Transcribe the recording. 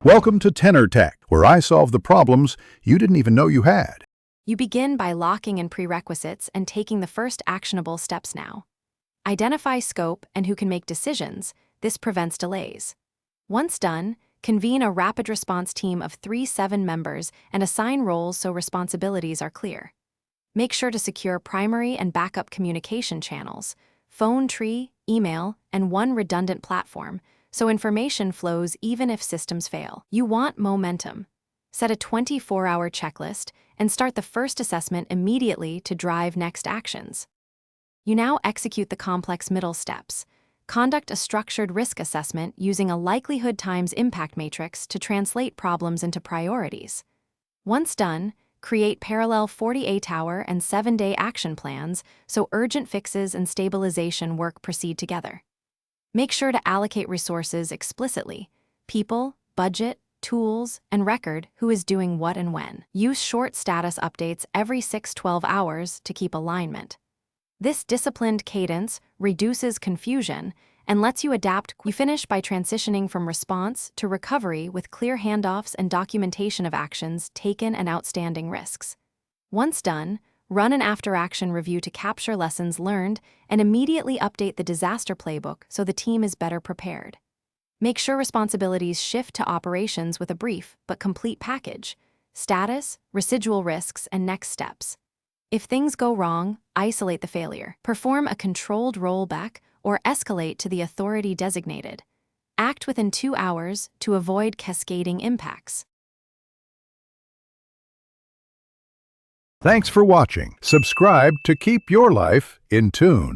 Welcome to Tenor Tech, where I solve the problems you didn't even know you had. You begin by locking in prerequisites and taking the first actionable steps now. Identify scope and who can make decisions. This prevents delays. Once done, convene a rapid response team of 3-7 members and assign roles so responsibilities are clear. Make sure to secure primary and backup communication channels, phone tree, email, and one redundant platform, so information flows even if systems fail. You want momentum. Set a 24-hour checklist and start the first assessment immediately to drive next actions. You now execute the complex middle steps. Conduct a structured risk assessment using a likelihood times impact matrix to translate problems into priorities. Once done, create parallel 48-hour and 7-day action plans so urgent fixes and stabilization work proceed together. Make sure to allocate resources explicitly: people, budget, tools, and record who is doing what and when. Use short status updates every 6-12 hours to keep alignment. This disciplined cadence reduces confusion and lets you adapt. You finish by transitioning from response to recovery with clear handoffs and documentation of actions taken and outstanding risks. Once done, run an after-action review to capture lessons learned and immediately update the disaster playbook so the team is better prepared. Make sure responsibilities shift to operations with a brief but complete package: status, residual risks, and next steps. If things go wrong, isolate the failure. Perform a controlled rollback or escalate to the authority designated. Act within 2 hours to avoid cascading impacts. Thanks for watching. Subscribe to keep your life in tune.